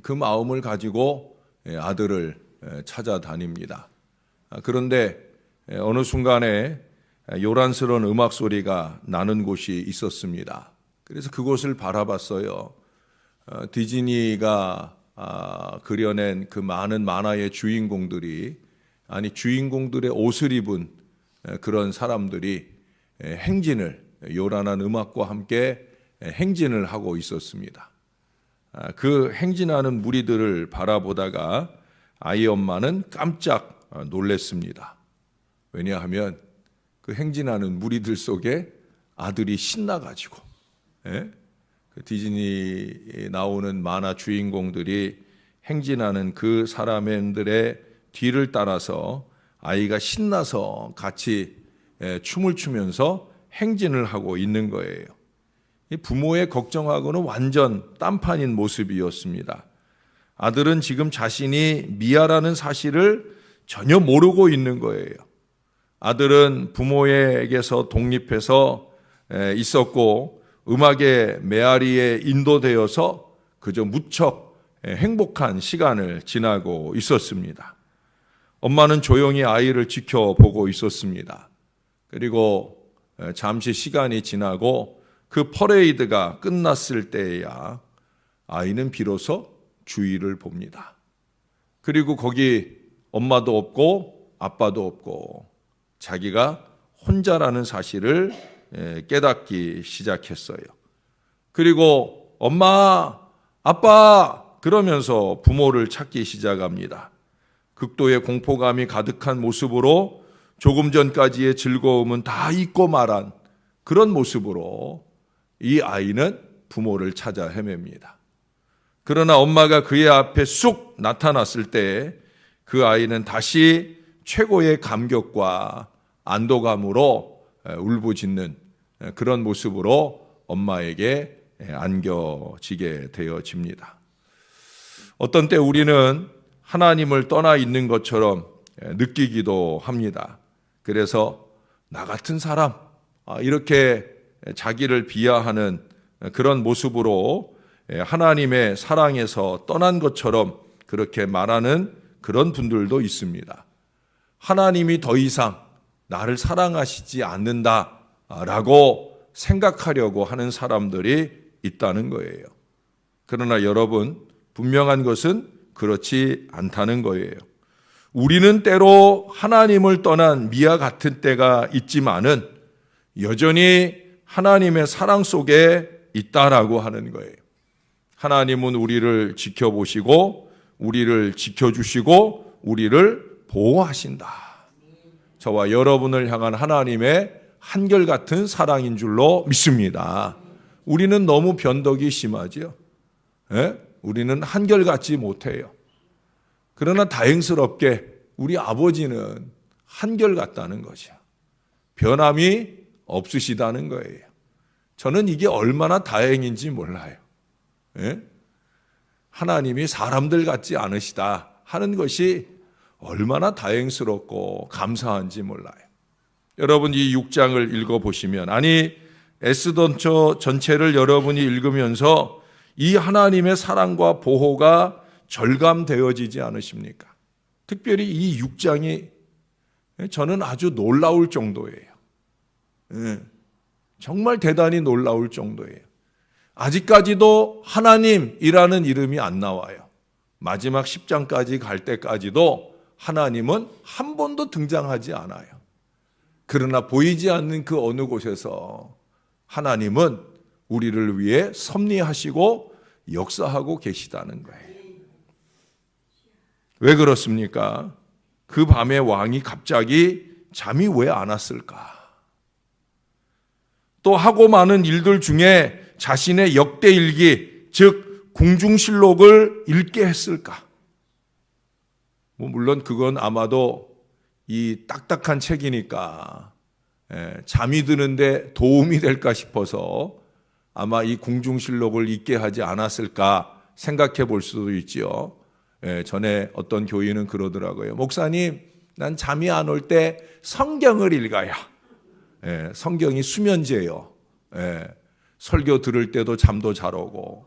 그 마음을 가지고 아들을 찾아다닙니다. 그런데 어느 순간에 요란스러운 음악 소리가 나는 곳이 있었습니다. 그래서 그곳을 바라봤어요. 디즈니가 그려낸 그 많은 만화의 주인공들이, 주인공들의 옷을 입은 그런 사람들이 행진을, 요란한 음악과 함께 행진을 하고 있었습니다. 그 행진하는 무리들을 바라보다가 아이 엄마는 깜짝 놀랐습니다. 왜냐하면 그 행진하는 무리들 속에 아들이 신나가지고, 그 디즈니 나오는 만화 주인공들이 행진하는 그 사람들의 뒤를 따라서 아이가 신나서 같이 춤을 추면서 행진을 하고 있는 거예요. 부모의 걱정하고는 완전 딴판인 모습이었습니다. 아들은 지금 자신이 미아라는 사실을 전혀 모르고 있는 거예요. 아들은 부모에게서 독립해서 있었고 음악의 메아리에 인도되어서 그저 무척 행복한 시간을 지나고 있었습니다. 엄마는 조용히 아이를 지켜보고 있었습니다. 그리고 잠시 시간이 지나고 그 퍼레이드가 끝났을 때에야 아이는 비로소 주위를 봅니다. 그리고 거기 엄마도 없고 아빠도 없고 자기가 혼자라는 사실을 깨닫기 시작했어요. 그리고 엄마, 아빠 그러면서 부모를 찾기 시작합니다. 극도의 공포감이 가득한 모습으로 조금 전까지의 즐거움은 다 잊고 말한 그런 모습으로 이 아이는 부모를 찾아 헤맵니다. 그러나 엄마가 그의 앞에 쑥 나타났을 때 그 아이는 다시 최고의 감격과 안도감으로 울부짖는 그런 모습으로 엄마에게 안겨지게 되어집니다. 어떤 때 우리는 하나님을 떠나 있는 것처럼 느끼기도 합니다. 그래서 나 같은 사람, 이렇게 자기를 비하하는 그런 모습으로 하나님의 사랑에서 떠난 것처럼 그렇게 말하는 그런 분들도 있습니다. 하나님이 더 이상 나를 사랑하시지 않는다라고 생각하려고 하는 사람들이 있다는 거예요. 그러나 여러분, 분명한 것은 그렇지 않다는 거예요. 우리는 때로 하나님을 떠난 미아 같은 때가 있지만은 여전히 하나님의 사랑 속에 있다라고 하는 거예요. 하나님은 우리를 지켜보시고 우리를 지켜주시고 우리를 보호하신다. 저와 여러분을 향한 하나님의 한결같은 사랑인 줄로 믿습니다. 우리는 너무 변덕이 심하지요. 우리는 한결같지 못해요. 그러나 다행스럽게 우리 아버지는 한결같다는 거죠. 변함이 없으시다는 거예요. 저는 이게 얼마나 다행인지 몰라요. 하나님이 사람들 같지 않으시다 하는 것이 얼마나 다행스럽고 감사한지 몰라요. 여러분 이 6장을 읽어보시면, 에스더서 전체를 여러분이 읽으면서 이 하나님의 사랑과 보호가 절감되어지지 않으십니까? 특별히 이 6장이 저는 아주 놀라울 정도예요. 정말 대단히 놀라울 정도예요. 아직까지도 하나님이라는 이름이 안 나와요. 마지막 10장까지 갈 때까지도 하나님은 한 번도 등장하지 않아요. 그러나 보이지 않는 그 어느 곳에서 하나님은 우리를 위해 섭리하시고 역사하고 계시다는 거예요. 왜 그렇습니까? 그 밤에 왕이 갑자기 잠이 왜 안 왔을까? 또 하고 많은 일들 중에 자신의 역대일기, 즉 궁중실록을 읽게 했을까? 물론 그건 아마도 이 딱딱한 책이니까 잠이 드는데 도움이 될까 싶어서 아마 이 궁중실록을 읽게 하지 않았을까 생각해 볼 수도 있지요. 전에 어떤 교인은 그러더라고요. 목사님, 난 잠이 안 올 때 성경을 읽어요. 성경이 수면제예요. 설교 들을 때도 잠도 잘 오고,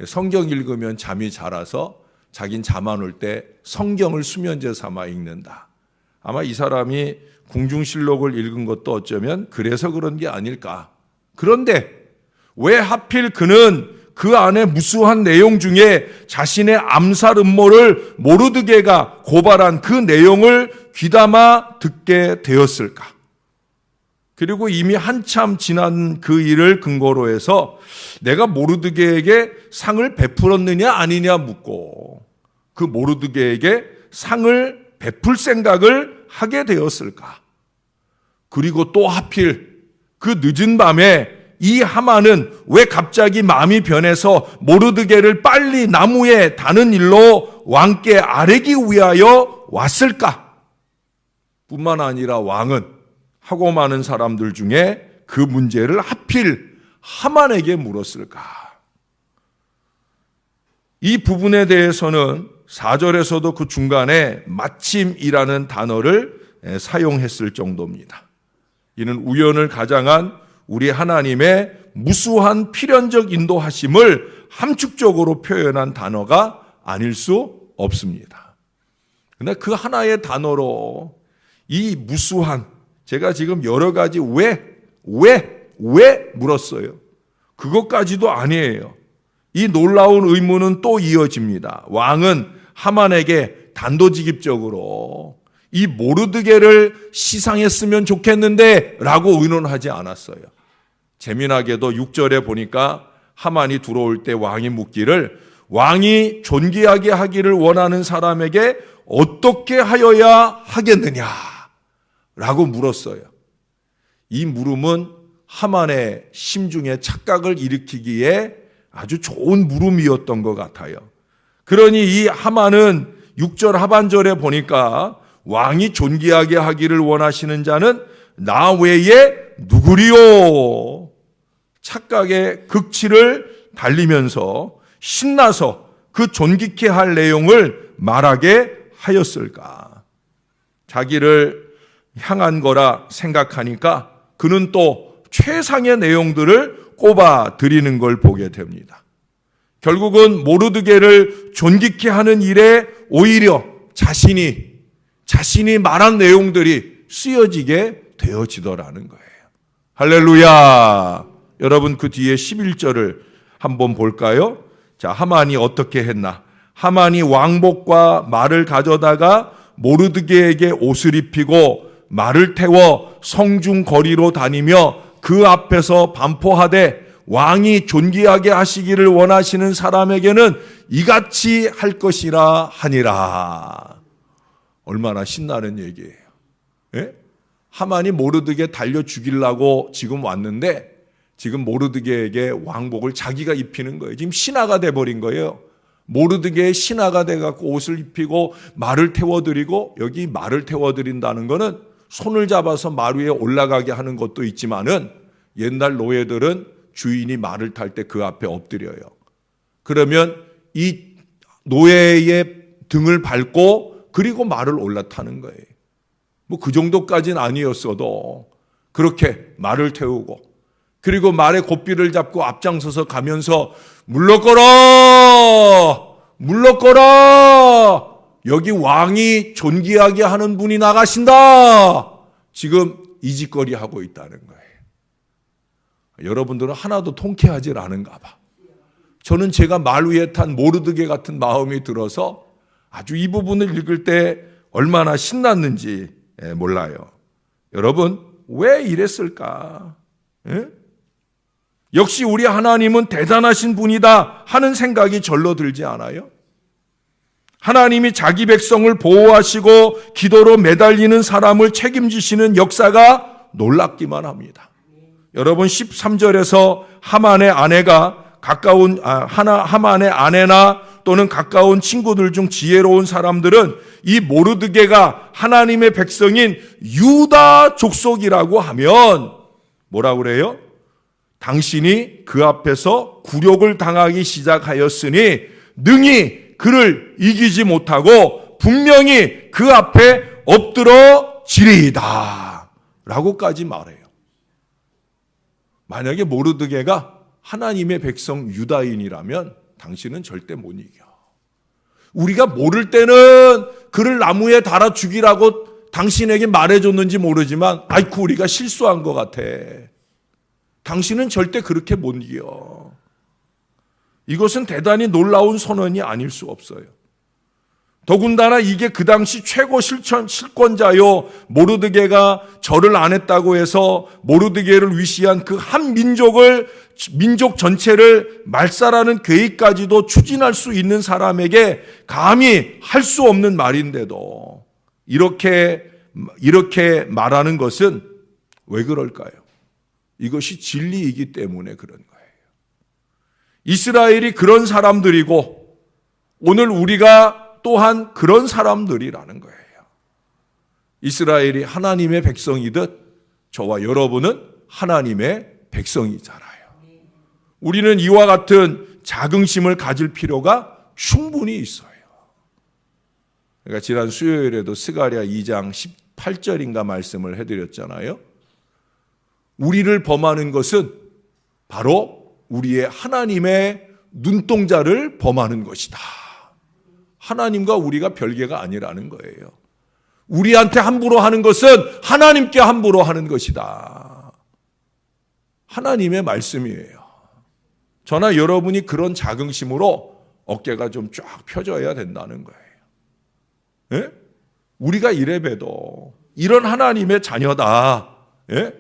성경 읽으면 잠이 잘 와서 자긴 잠 안 올 때 성경을 수면제 삼아 읽는다. 아마 이 사람이 궁중실록을 읽은 것도 어쩌면 그래서 그런 게 아닐까. 그런데 왜 하필 그는 그 안에 무수한 내용 중에 자신의 암살 음모를 모르드게가 고발한 그 내용을 귀담아 듣게 되었을까? 그리고 이미 한참 지난 그 일을 근거로 해서 내가 모르드게에게 상을 베풀었느냐 아니냐 묻고 그 모르드게에게 상을 베풀 생각을 하게 되었을까? 그리고 또 하필 그 늦은 밤에 이 하만은 왜 갑자기 마음이 변해서 모르드게를 빨리 나무에 다는 일로 왕께 아뢰기 위하여 왔을까? 뿐만 아니라 왕은 하고 많은 사람들 중에 그 문제를 하필 하만에게 물었을까? 이 부분에 대해서는 4절에서도 그 중간에 마침이라는 단어를 사용했을 정도입니다. 이는 우연을 가장한 우리 하나님의 무수한 필연적 인도하심을 함축적으로 표현한 단어가 아닐 수 없습니다. 그런데 그 하나의 단어로 이 무수한, 제가 지금 여러 가지 왜 물었어요. 그것까지도 아니에요. 이 놀라운 의문은 또 이어집니다. 왕은 하만에게 단도직입적으로 이 모르드게를 시상했으면 좋겠는데 라고 의논하지 않았어요. 재미나게도 6절에 보니까 하만이 들어올 때 왕이 묻기를 왕이 존귀하게 하기를 원하는 사람에게 어떻게 하여야 하겠느냐 라고 물었어요. 이 물음은 하만의 심중에 착각을 일으키기에 아주 좋은 물음이었던 것 같아요. 그러니 이 하만은 6절 하반절에 보니까 왕이 존귀하게 하기를 원하시는 자는 나 외에 누구리요? 착각의 극치를 달리면서 신나서 그 존귀케 할 내용을 말하게 하였을까? 자기를 향한 거라 생각하니까 그는 또 최상의 내용들을 꼽아 드리는 걸 보게 됩니다. 결국은 모르드게를 존귀케 하는 일에 오히려 자신이 말한 내용들이 쓰여지게 되어지더라는 거예요. 할렐루야. 여러분 그 뒤에 11절을 한번 볼까요? 자, 하만이 어떻게 했나? 하만이 왕복과 말을 가져다가 모르드게에게 옷을 입히고 말을 태워 성중 거리로 다니며 그 앞에서 반포하되 왕이 존귀하게 하시기를 원하시는 사람에게는 이같이 할 것이라 하니라. 얼마나 신나는 얘기예요. 예? 하만이 모르드게 달려 죽이려고 지금 왔는데 지금 모르드게에게 왕복을 자기가 입히는 거예요. 지금 신하가 돼버린 거예요. 모르드게의 신하가 돼갖고 옷을 입히고 말을 태워드리고, 여기 말을 태워드린다는 거는 손을 잡아서 말 위에 올라가게 하는 것도 있지만은 옛날 노예들은 주인이 말을 탈 때 그 앞에 엎드려요. 그러면 이 노예의 등을 밟고 그리고 말을 올라타는 거예요. 뭐 그 정도까지는 아니었어도 그렇게 말을 태우고 그리고 말의 고삐를 잡고 앞장서서 가면서 물러거라! 물러거라! 여기 왕이 존귀하게 하는 분이 나가신다! 지금 이 짓거리 하고 있다는 거예요. 여러분들은 하나도 통쾌하지 않은가 봐. 저는 제가 말 위에 탄 모르드게 같은 마음이 들어서 아주 이 부분을 읽을 때 얼마나 신났는지 몰라요. 여러분, 왜 이랬을까? 예? 역시 우리 하나님은 대단하신 분이다 하는 생각이 절로 들지 않아요? 하나님이 자기 백성을 보호하시고 기도로 매달리는 사람을 책임지시는 역사가 놀랍기만 합니다. 여러분 13절에서 하만의 아내나 또는 가까운 친구들 중 지혜로운 사람들은 이 모르드게가 하나님의 백성인 유다 족속이라고 하면 뭐라 그래요? 당신이 그 앞에서 굴욕을 당하기 시작하였으니 능히 그를 이기지 못하고 분명히 그 앞에 엎드러지리이다 라고까지 말해요. 만약에 모르드게가 하나님의 백성 유다인이라면 당신은 절대 못 이겨. 우리가 모를 때는 그를 나무에 달아 죽이라고 당신에게 말해줬는지 모르지만 아이쿠 우리가 실수한 것 같아. 당신은 절대 그렇게 못 이겨. 이것은 대단히 놀라운 선언이 아닐 수 없어요. 더군다나 이게 그 당시 최고 실권자요 모르드게가 절을 안 했다고 해서 모르드게를 위시한 그 한 민족 전체를 말살하는 계획까지도 추진할 수 있는 사람에게 감히 할 수 없는 말인데도 이렇게 말하는 것은 왜 그럴까요? 이것이 진리이기 때문에 그런 거예요. 이스라엘이 그런 사람들이고 오늘 우리가 또한 그런 사람들이라는 거예요. 이스라엘이 하나님의 백성이듯 저와 여러분은 하나님의 백성이잖아요. 우리는 이와 같은 자긍심을 가질 필요가 충분히 있어요. 그러니까 지난 수요일에도 스가랴 2장 18절인가 말씀을 해드렸잖아요. 우리를 범하는 것은 바로 우리의 하나님의 눈동자를 범하는 것이다. 하나님과 우리가 별개가 아니라는 거예요. 우리한테 함부로 하는 것은 하나님께 함부로 하는 것이다. 하나님의 말씀이에요. 저나 여러분이 그런 자긍심으로 어깨가 좀 쫙 펴져야 된다는 거예요. 예? 우리가 이래봬도 이런 하나님의 자녀다. 예?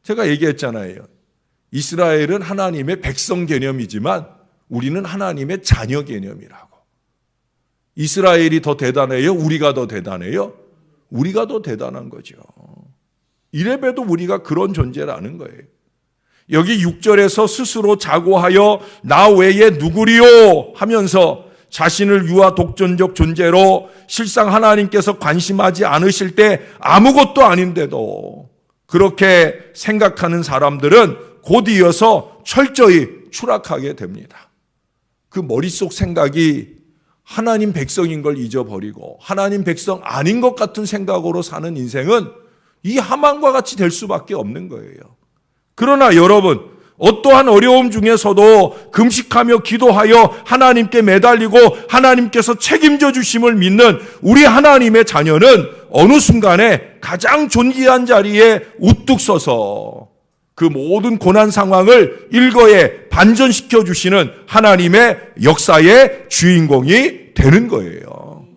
제가 얘기했잖아요. 이스라엘은 하나님의 백성 개념이지만 우리는 하나님의 자녀 개념이라고. 이스라엘이 더 대단해요? 우리가 더 대단해요? 우리가 더 대단한 거죠. 이래봬도 우리가 그런 존재라는 거예요. 여기 6절에서 스스로 자고하여 나 외에 누구리요 하면서 자신을 유아 독존적 존재로 실상 하나님께서 관심하지 않으실 때 아무것도 아닌데도 그렇게 생각하는 사람들은 곧 이어서 철저히 추락하게 됩니다. 그 머릿속 생각이 하나님 백성인 걸 잊어버리고 하나님 백성 아닌 것 같은 생각으로 사는 인생은 이 하만과 같이 될 수밖에 없는 거예요. 그러나 여러분, 어떠한 어려움 중에서도 금식하며 기도하여 하나님께 매달리고 하나님께서 책임져 주심을 믿는 우리 하나님의 자녀는 어느 순간에 가장 존귀한 자리에 우뚝 서서 그 모든 고난 상황을 일거에 반전시켜 주시는 하나님의 역사의 주인공이 되는 거예요.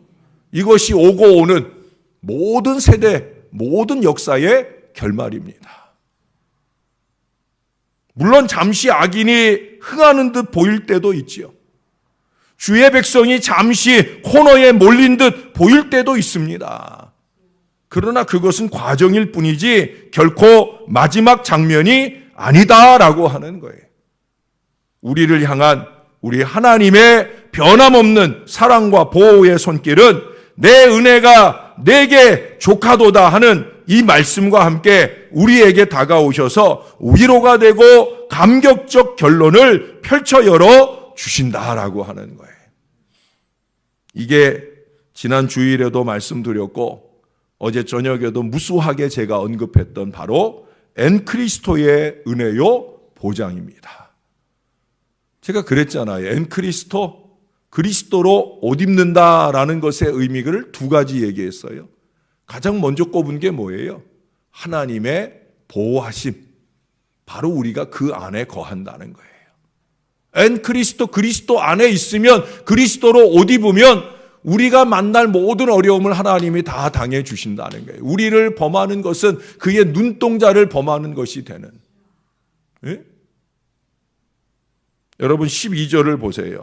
이것이 오고 오는 모든 세대, 모든 역사의 결말입니다. 물론 잠시 악인이 흥하는 듯 보일 때도 있지요. 주의 백성이 잠시 코너에 몰린 듯 보일 때도 있습니다. 그러나 그것은 과정일 뿐이지 결코 마지막 장면이 아니다라고 하는 거예요. 우리를 향한 우리 하나님의 변함없는 사랑과 보호의 손길은 내 은혜가 내게 조카도다 하는 이 말씀과 함께 우리에게 다가오셔서 위로가 되고 감격적 결론을 펼쳐 열어 주신다라고 하는 거예요. 이게 지난 주일에도 말씀드렸고 어제 저녁에도 무수하게 제가 언급했던 바로 엔크리스토의 은혜요 보장입니다. 제가 그랬잖아요. 엔크리스토, 그리스도로 옷 입는다라는 것의 의미를 두 가지 얘기했어요. 가장 먼저 꼽은 게 뭐예요? 하나님의 보호하심. 바로 우리가 그 안에 거한다는 거예요. 엔크리스토, 그리스도 안에 있으면 그리스도로 옷 입으면 우리가 만날 모든 어려움을 하나님이 다 당해 주신다는 거예요. 우리를 범하는 것은 그의 눈동자를 범하는 것이 되는. 예? 여러분 12절을 보세요.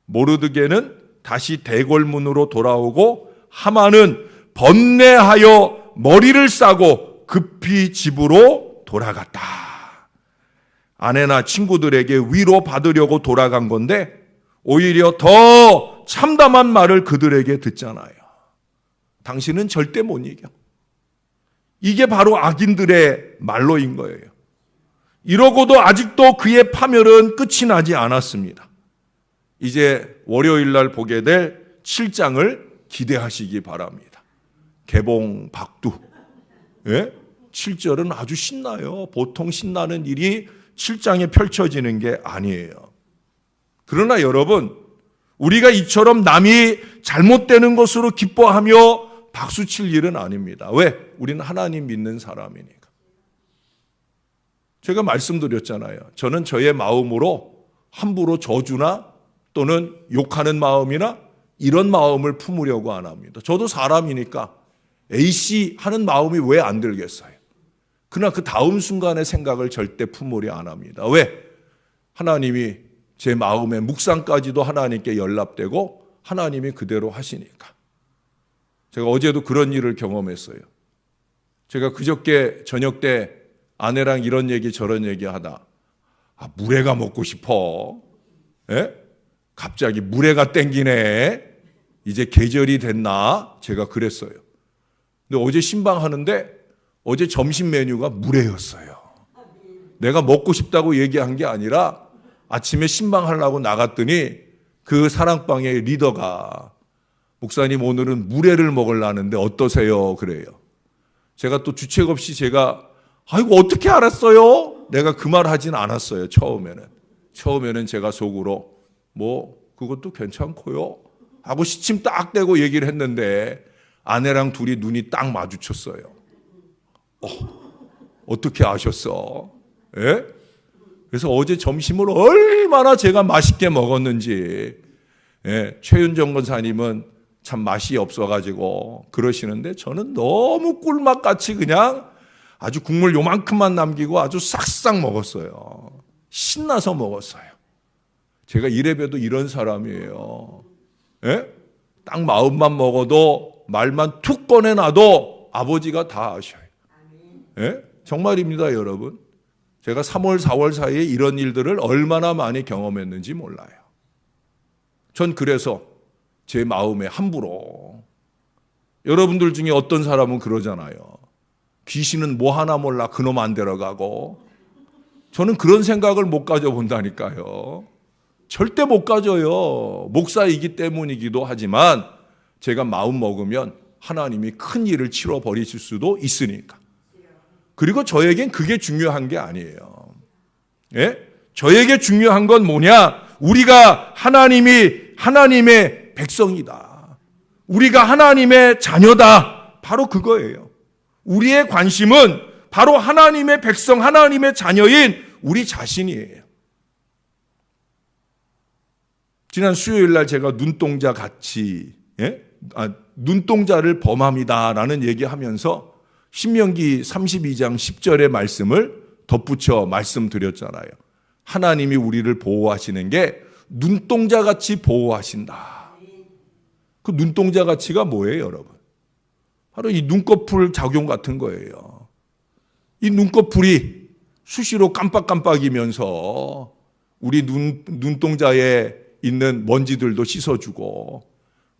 모르드게는 다시 대궐문으로 돌아오고 하만은 번뇌하여 머리를 싸고 급히 집으로 돌아갔다. 아내나 친구들에게 위로 받으려고 돌아간 건데 오히려 더 참담한 말을 그들에게 듣잖아요. 당신은 절대 못 이겨. 이게 바로 악인들의 말로인 거예요. 이러고도 아직도 그의 파멸은 끝이 나지 않았습니다. 이제 월요일 날 보게 될 7장을 기대하시기 바랍니다. 개봉 박두. 예? 7절은 아주 신나요. 보통 신나는 일이 7장에 펼쳐지는 게 아니에요. 그러나 여러분, 우리가 이처럼 남이 잘못되는 것으로 기뻐하며 박수칠 일은 아닙니다. 왜? 우리는 하나님 믿는 사람이니까. 제가 말씀드렸잖아요. 저는 저의 마음으로 함부로 저주나 또는 욕하는 마음이나 이런 마음을 품으려고 안 합니다. 저도 사람이니까 A씨 하는 마음이 왜 안 들겠어요? 그러나 그 다음 순간의 생각을 절대 품으려 안 합니다. 왜? 하나님이 제 마음의 묵상까지도 하나님께 연락되고 하나님이 그대로 하시니까. 제가 어제도 그런 일을 경험했어요. 제가 그저께 저녁 때 아내랑 이런 얘기 저런 얘기 하다 물회가 먹고 싶어. 예? 갑자기 물회가 땡기네. 이제 계절이 됐나? 제가 그랬어요. 근데 어제 신방하는데 어제 점심 메뉴가 물회였어요. 내가 먹고 싶다고 얘기한 게 아니라 아침에 신방하려고 나갔더니 그 사랑방의 리더가 목사님 오늘은 물회를 먹으려는데 어떠세요? 그래요. 제가 또 주책 없이 제가 아이고 어떻게 알았어요? 내가 그 말 하진 않았어요. 처음에는 제가 속으로 뭐 그것도 괜찮고요 하고 시침 딱 대고 얘기를 했는데 아내랑 둘이 눈이 딱 마주쳤어요. 어떻게 아셨어? 예? 그래서 어제 점심을 얼마나 제가 맛있게 먹었는지. 예, 최윤정 권사님은 참 맛이 없어가지고 그러시는데 저는 너무 꿀맛같이 그냥 아주 국물 요만큼만 남기고 아주 싹싹 먹었어요. 신나서 먹었어요. 제가 이래봬도 이런 사람이에요. 예? 딱 마음만 먹어도 말만 툭 꺼내놔도 아버지가 다 아셔요. 예? 정말입니다, 여러분. 제가 3월, 4월 사이에 이런 일들을 얼마나 많이 경험했는지 몰라요. 전 그래서 제 마음에 함부로, 여러분들 중에 어떤 사람은 그러잖아요. 귀신은 뭐 하나 몰라 그놈 안 데려가고. 저는 그런 생각을 못 가져본다니까요. 절대 못 가져요. 목사이기 때문이기도 하지만 제가 마음 먹으면 하나님이 큰 일을 치러버리실 수도 있으니까. 그리고 저에겐 그게 중요한 게 아니에요. 예? 저에게 중요한 건 뭐냐? 우리가 하나님의 백성이다. 우리가 하나님의 자녀다. 바로 그거예요. 우리의 관심은 바로 하나님의 백성, 하나님의 자녀인 우리 자신이에요. 지난 수요일 날 제가 눈동자 같이, 눈동자를 범함이다라는 얘기하면서 신명기 32장 10절의 말씀을 덧붙여 말씀드렸잖아요. 하나님이 우리를 보호하시는 게 눈동자같이 보호하신다. 그 눈동자같이가 뭐예요, 여러분? 바로 이 눈꺼풀 작용 같은 거예요. 이 눈꺼풀이 수시로 깜빡깜빡이면서 우리 눈동자에 있는 먼지들도 씻어주고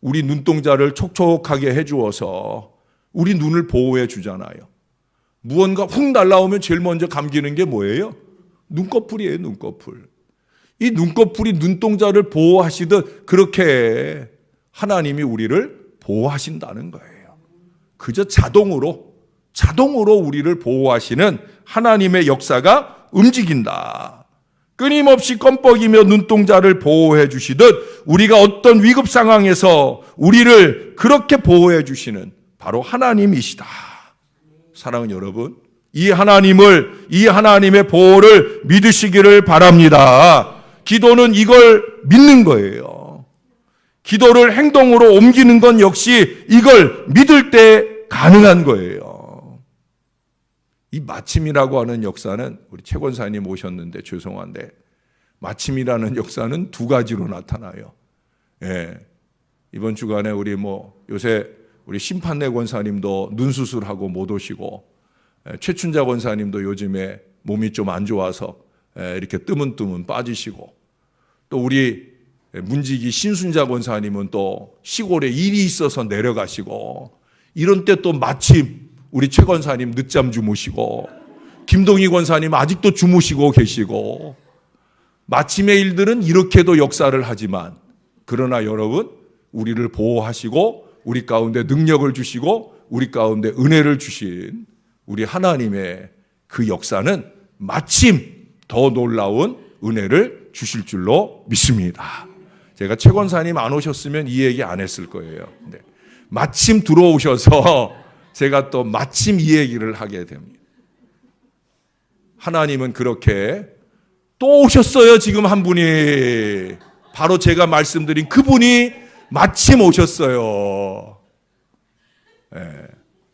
우리 눈동자를 촉촉하게 해주어서 우리 눈을 보호해 주잖아요. 무언가 훅 날라오면 제일 먼저 감기는 게 뭐예요? 눈꺼풀이에요, 눈꺼풀. 이 눈꺼풀이 눈동자를 보호하시듯 그렇게 하나님이 우리를 보호하신다는 거예요. 그저 자동으로 우리를 보호하시는 하나님의 역사가 움직인다. 끊임없이 껌뻑이며 눈동자를 보호해 주시듯 우리가 어떤 위급 상황에서 우리를 그렇게 보호해 주시는 바로 하나님이시다. 사랑하는 여러분, 이 하나님의 보호를 믿으시기를 바랍니다. 기도는 이걸 믿는 거예요. 기도를 행동으로 옮기는 건 역시 이걸 믿을 때 가능한 거예요. 이 마침이라고 하는 역사는 우리 최 권사님 오셨는데 죄송한데 마침이라는 역사는 두 가지로 나타나요. 예. 이번 주간에 요새 우리 심판내 권사님도 눈 수술하고 못 오시고 최춘자 권사님도 요즘에 몸이 좀 안 좋아서 이렇게 뜨문뜨문 빠지시고 또 우리 문지기 신순자 권사님은 또 시골에 일이 있어서 내려가시고 이런 때 또 마침 우리 최 권사님 늦잠 주무시고 김동희 권사님 아직도 주무시고 계시고 마침의 일들은 이렇게도 역사를 하지만 그러나 여러분 우리를 보호하시고 우리 가운데 능력을 주시고 우리 가운데 은혜를 주신 우리 하나님의 그 역사는 마침 더 놀라운 은혜를 주실 줄로 믿습니다. 제가 최 권사님 안 오셨으면 이 얘기 안 했을 거예요. 네. 마침 들어오셔서 제가 또 마침 이 얘기를 하게 됩니다. 하나님은 그렇게 또 오셨어요. 지금 한 분이 바로 제가 말씀드린 그분이 마침 오셨어요.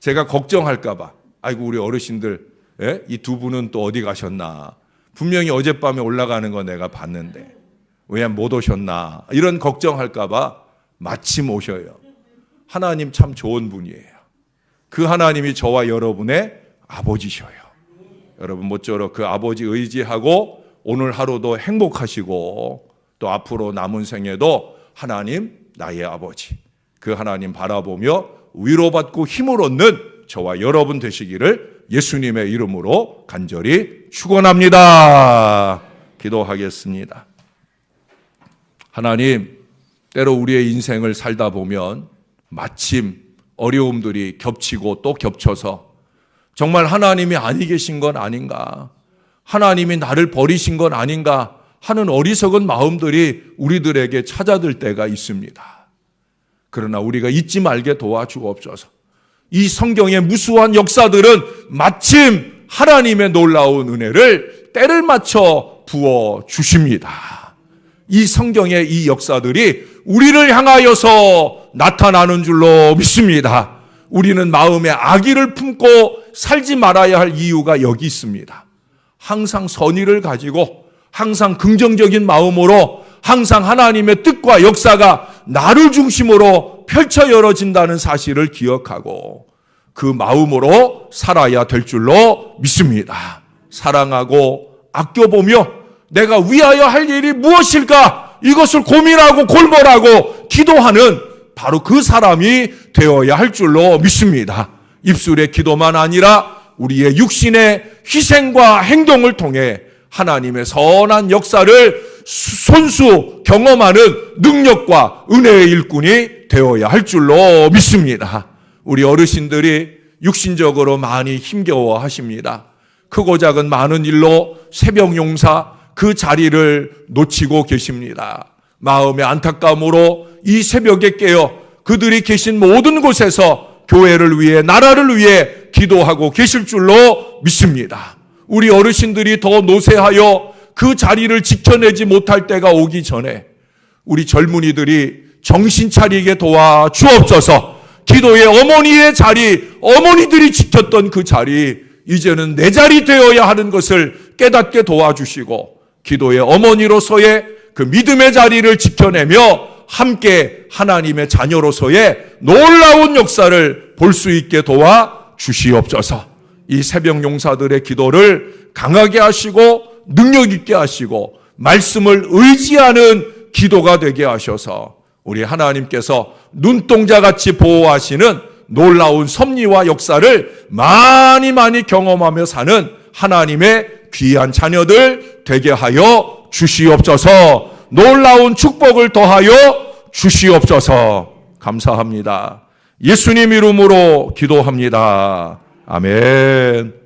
제가 걱정할까 봐 아이고 우리 어르신들 이 두 분은 또 어디 가셨나, 분명히 어젯밤에 올라가는 거 내가 봤는데 왜 못 오셨나, 이런 걱정할까 봐 마침 오셔요. 하나님 참 좋은 분이에요. 그 하나님이 저와 여러분의 아버지셔요. 여러분 모쪼록 그 아버지 의지하고 오늘 하루도 행복하시고 또 앞으로 남은 생에도 하나님 나의 아버지, 그 하나님 바라보며 위로받고 힘을 얻는 저와 여러분 되시기를 예수님의 이름으로 간절히 축원합니다. 기도하겠습니다. 하나님, 때로 우리의 인생을 살다 보면 마침 어려움들이 겹치고 또 겹쳐서 정말 하나님이 아니 계신 건 아닌가, 하나님이 나를 버리신 건 아닌가 하는 어리석은 마음들이 우리들에게 찾아들 때가 있습니다. 그러나 우리가 잊지 말게 도와주옵소서. 이 성경의 무수한 역사들은 마침 하나님의 놀라운 은혜를 때를 맞춰 부어 주십니다. 이 성경의 이 역사들이 우리를 향하여서 나타나는 줄로 믿습니다. 우리는 마음에 악의를 품고 살지 말아야 할 이유가 여기 있습니다. 항상 선의를 가지고 항상 긍정적인 마음으로 항상 하나님의 뜻과 역사가 나를 중심으로 펼쳐 열어진다는 사실을 기억하고 그 마음으로 살아야 될 줄로 믿습니다. 사랑하고 아껴보며 내가 위하여 할 일이 무엇일까, 이것을 고민하고 골몰하고 기도하는 바로 그 사람이 되어야 할 줄로 믿습니다. 입술의 기도만 아니라 우리의 육신의 희생과 행동을 통해 하나님의 선한 역사를 손수 경험하는 능력과 은혜의 일꾼이 되어야 할 줄로 믿습니다. 우리 어르신들이 육신적으로 많이 힘겨워하십니다. 크고 작은 많은 일로 새벽 용사 그 자리를 놓치고 계십니다. 마음의 안타까움으로 이 새벽에 깨어 그들이 계신 모든 곳에서 교회를 위해 나라를 위해 기도하고 계실 줄로 믿습니다. 우리 어르신들이 더 노쇠하여 그 자리를 지켜내지 못할 때가 오기 전에 우리 젊은이들이 정신 차리게 도와주옵소서. 기도의 어머니의 자리, 어머니들이 지켰던 그 자리, 이제는 내 자리 되어야 하는 것을 깨닫게 도와주시고 기도의 어머니로서의 그 믿음의 자리를 지켜내며 함께 하나님의 자녀로서의 놀라운 역사를 볼 수 있게 도와주시옵소서. 이 새벽 용사들의 기도를 강하게 하시고 능력 있게 하시고 말씀을 의지하는 기도가 되게 하셔서 우리 하나님께서 눈동자같이 보호하시는 놀라운 섭리와 역사를 많이 경험하며 사는 하나님의 귀한 자녀들 되게 하여 주시옵소서. 놀라운 축복을 더하여 주시옵소서. 감사합니다. 예수님 이름으로 기도합니다. 아멘.